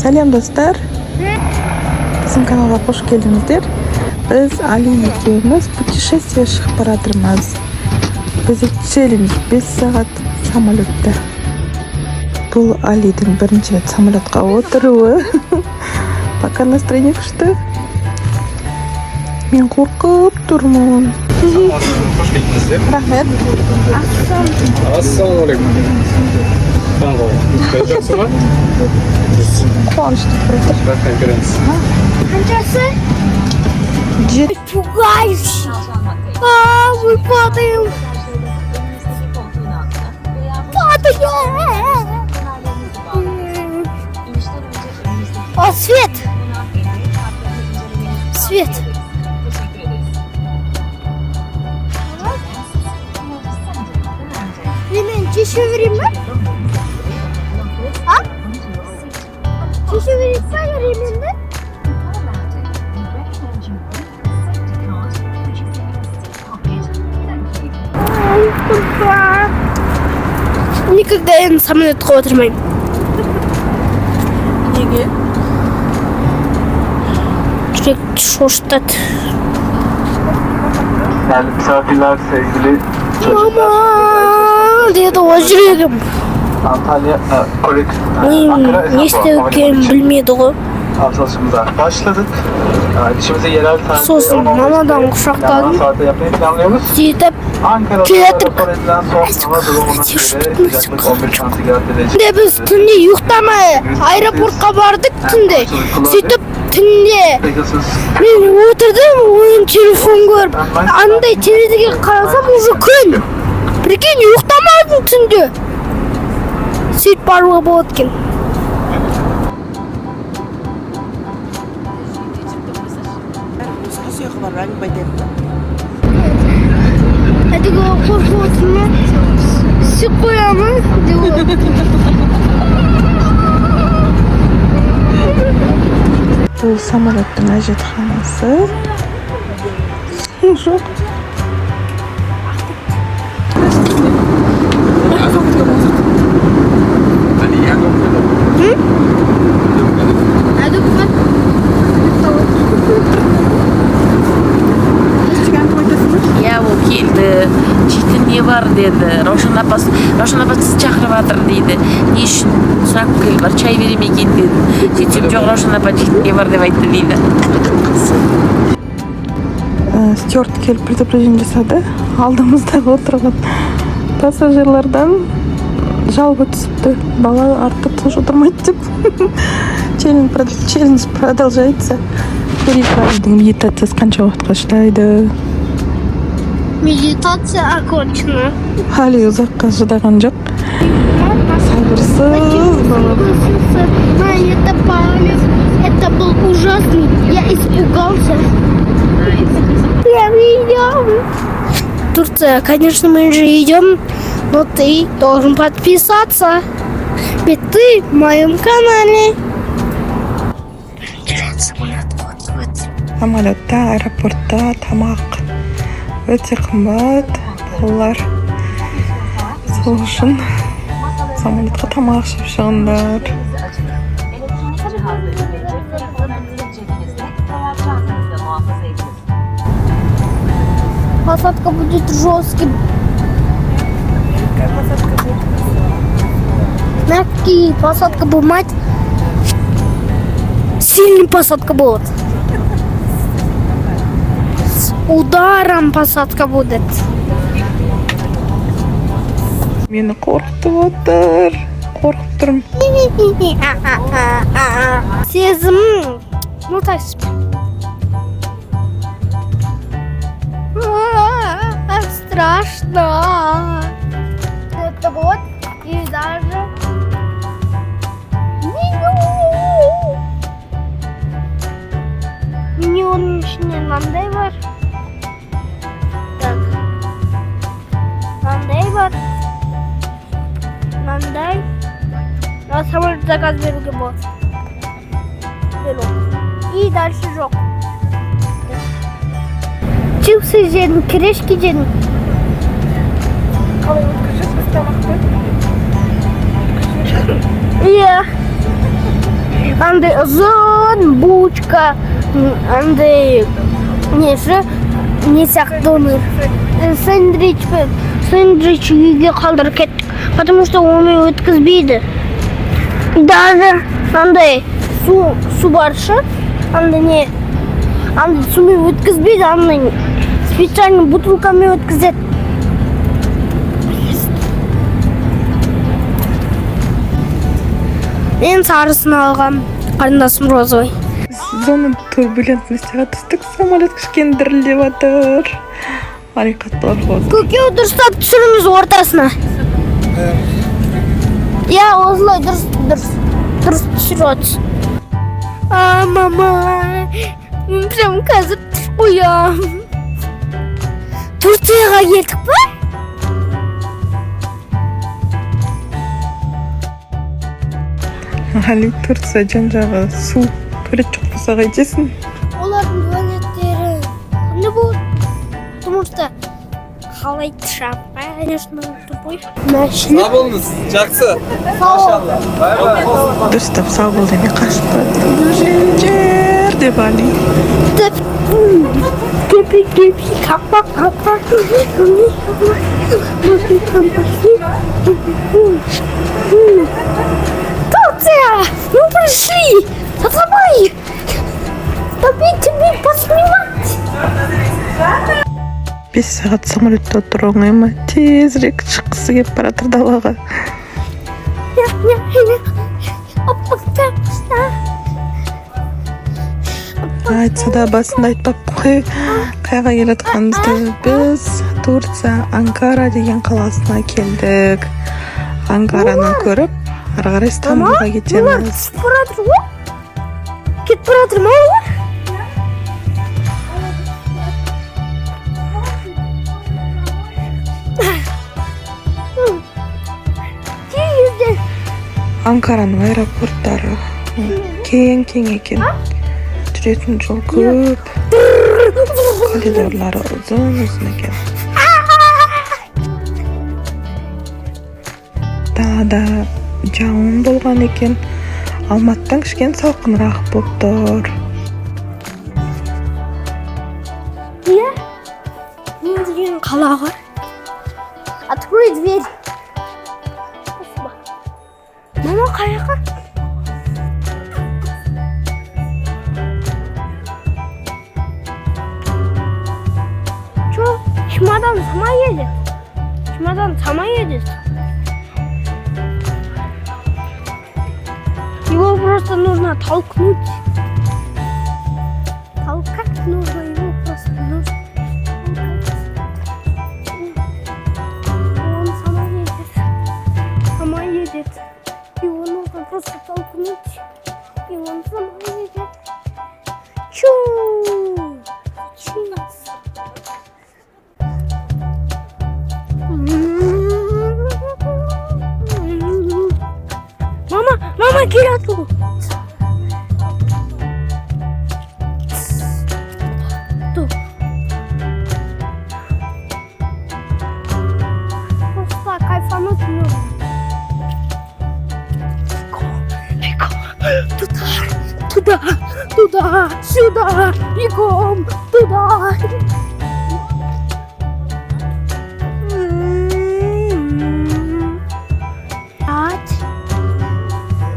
Салям достар. Біздің каналға қош келдіңіздер. Біз Али екеуміз путешествие шығып бара жатырмыз. Бізде челлендж 5 сағат самолетта. Бұл Алидің бірінші рет самолетқа отыруы. Пока настроение күшті. Мен қорқып тұрмын. Қош келдіңіздер. Рахмет. Ассалаумағалейкум. Жақсы ма? Қуанышты тұрды. Конференция. Қаншасы? Пугающий. Мы падаем. О, свет. Свет. Блин, чешуйрим, а? Чешуйрим, да? Никогда я на самолетке отырмаймын. Неге? Жүрек шошытады. Yani misafirler, sevgili çocuklar. Мама, деді о жүрегім. Antalya, Kolik, Не істеу екенін білмеді ғой. Çalışmamıza başladık. İşimizi yerel saatte Сосын мамадан құшақтадым. saatte yapmayı planlıyoruz. Сөйтіп Ankara'da Келедік. rapor edilen son hava durumuna göre yaklaşık 15 santigrat derece. түнде біз түнде ұйықтамай аэропортқа бардық түнде. Сөйтіп түнде Pegasus мен отырдым, ойын телефон көріп, андай терезеге қарасам уже күн. Прикинь, ұйықтамадым түнде. Сөйтіп баруға болады екен. Әдігі қорқып отырма, сүк қоямын деп ойлады. Бұл самолеттің әжетханасы. Жоқ. Иә, ол келді. Жейтін не бар деді. Раушан апа сізді шақырып жатыр дейді. Не үшін сұрақ келіп бар, чай бере ме екен деді. Сөйтсем жоқ, Раушан апа жейтін не бар деп айтты дейді. Стюарт келіп предупреждение жасады. Алдымыздағы отырған пассажирлардан жалоба түсіпті. Бала артта тыныш отырмайды деп. Челлендж продолжается. Көрейік Алидің медитациясы қанша уақытқа шыдайды. Медитация окончена. Али ұзаққа шыдаған жоқ. Сабырсыз бала. Это палец. Это был ужасный. Я испугался. Я идем. Турция, конечно, мы же идем, но ты должен подписаться. Ведь ты в моем канале. Самолетта, аэропортта тамақ өте қымбат. Балалар сол үшін самолетқа тамақ ішіп шығыңдар. Посадка будет жестким. Мягкий посадка будет, мать. Сильный посадка будет. С ударом посадка будет. Мені қорқытып отыр. Қорқып тұрмын. Сезім. Ну так себе. Страшно. Это вот и даже меню. Менюнун içinde мындай бар. Так. Мындай бар. Мындай. Я самолет заказ беруге болады. И дальше жоқ. Чипсы жедім, крешки жедім. Қалай өткізесіз тамақты? Иә. андай ұзын булочка, андай не сияқты сэндвич үйге қалдырып кеттік, потому что оны өткізбейді. Даже андай су баршы, андай сумен өткізбейді, андай специальный бутылкамен өткізеді. Мен сарысын алғам, қарындасым розовый. Зоның турбулентностьға түстік, самолет кішкене дірілдеп жатыр. Harikatlar oldu. Көкеу дұрыстап түсіріңіз ортасына. Я осылай дұрыс түсіріп отырсың. Мама, мен прям қазір түсіп қоям. Турцияға келдік па? Али Турция жан-жағы су туалет жоқ болса қайтесің? Олардың туалеттері қандай болады? Потому что қалайды шапқа, конечно, тупой. Sağ olunuz. Жақсы. Машалла. Бай-бай. Дұрыстап сау бол деме қашып барады. Жер деп Али. Кепи, қақпақ. Турция! Ну пришли! Давай! Давай тебе поснимать! 5 сағат самолетте отыру оңай ма? Тезірек шыққысы келіп баратыр далаға. Айтса да басында айтпап қой, қайға келатқанымызды. Біз Турция Анкара деген қаласына келдік. Анкараны көріп, ары қарай Стамбулға кетеміз. Кетіп баратыр ма олар? Анкараның аэропорттары кең екен. Жүретін жол көп. Коридорлары ұзын екен. Далада жауын болған екен. Алматыдан кішкене салқынырақ болып тұр. Мен деген қалаға. Открой дверь. Мама қаяққа? Чё? Чемодан сама едет. Его просто нужно толкнуть. Толкать нужно, его просто нужно. Он сама едет. Его нужно просто толкнуть. И он сама едет. Чу! Мама, киряту! Просто кайфануть нужно. Туда, сюда, бегом, туда.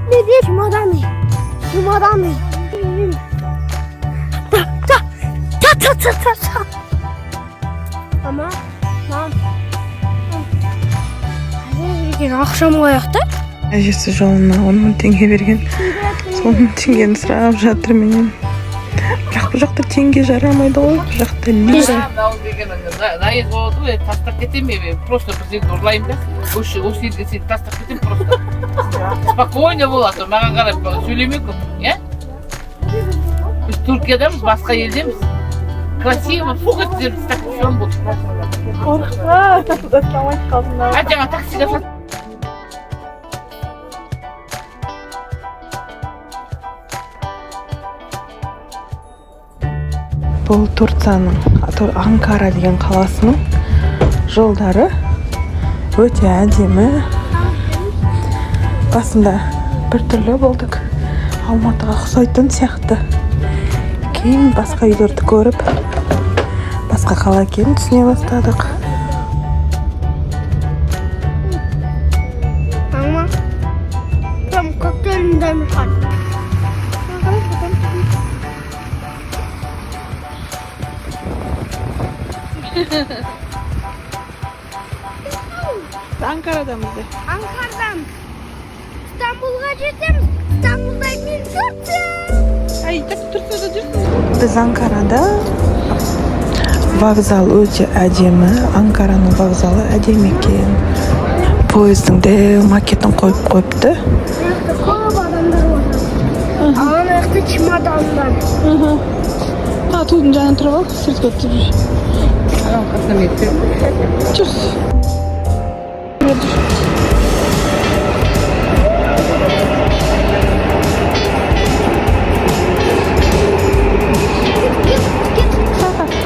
Где чемоданы? Мам. Ақшам қояқты? Әжесі жолына 10 мың теңге берген. Сол 10 мың теңгені сұрап жатыр менен. Бірақ бұл жақта теңге жарамайды ғой. Бұл жақта лира. Наезд болады ғой, тастап кетемін, просто бізден ұрлаймын да. Осы елге сен тастап кетемін просто. Спокойно болады, маған қарап сөйлемей көп, е? Біз Түркиядамыз, басқа елдеміз. Красиво, фух еттеріміз таксион болды. Жаңа таксиға сат. Бұл Турцияның Анкара деген қаласының жолдары өте әдемі. Басында бір түрлі болдық. Алматыга ұқсайтын сияқты. Кейін басқа үйлерді көріп, басқа қала екенін түсіне бастадық. Мама, там коктейль дайындап. Анкарадамыз. Ankara'dan İstanbul'a gittim. İstanbul'dan Türkçe. Ай, так Турцияда жүрсің. Біз Анкарада вокзал өте әдемі. Анкараның вокзалы әдемі екен. Поездың де макетін қойып қойыпты. Ayakta kola adamlar var. Ama ayakta çimadanlar. Ha, тудың жанына тұрып ал, сыртқа тұрып. Жүрс.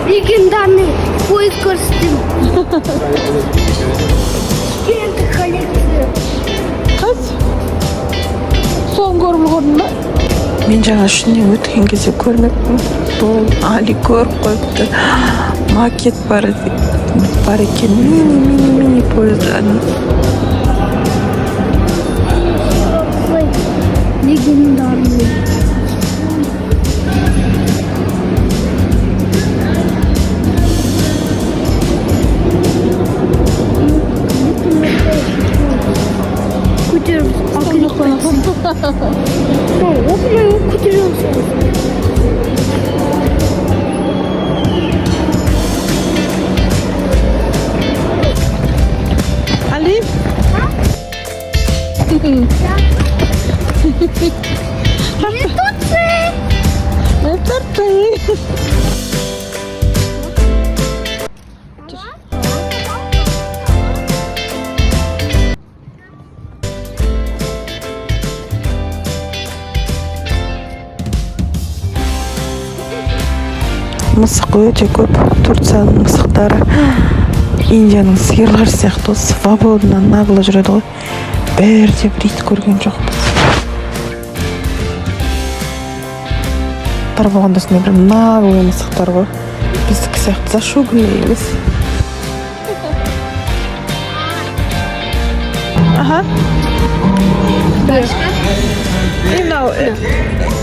Легендарный поезд Корстым. Шкенті коллекция. Қыз? Соны көріп үлгердің ба? Мен жаңа ішінен өткен кезде көрмеппін. Бұл Али көріп қойыпты. Макет бар екен. Мини поездан. Легендарный. Көтеріміз. Оқымай көтереміз. Али? Не торти. Мысық өте көп. Турцияның мысықтары Индияның сиырлары сияқты свободно нагло жүреді ғой. Бәрде бір ит көрген жоқпыз. Бар болғанда осындай бір наглый мысықтар ғой. Біздікі сияқты зашуганный емес. Аха. И мынау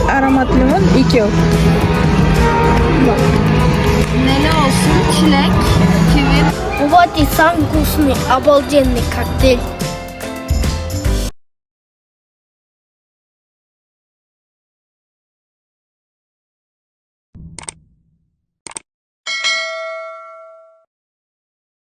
аромат лимон екеу. Neli olsun? Çilek, kivi. Вот и самый вкусный обалденный коктейль.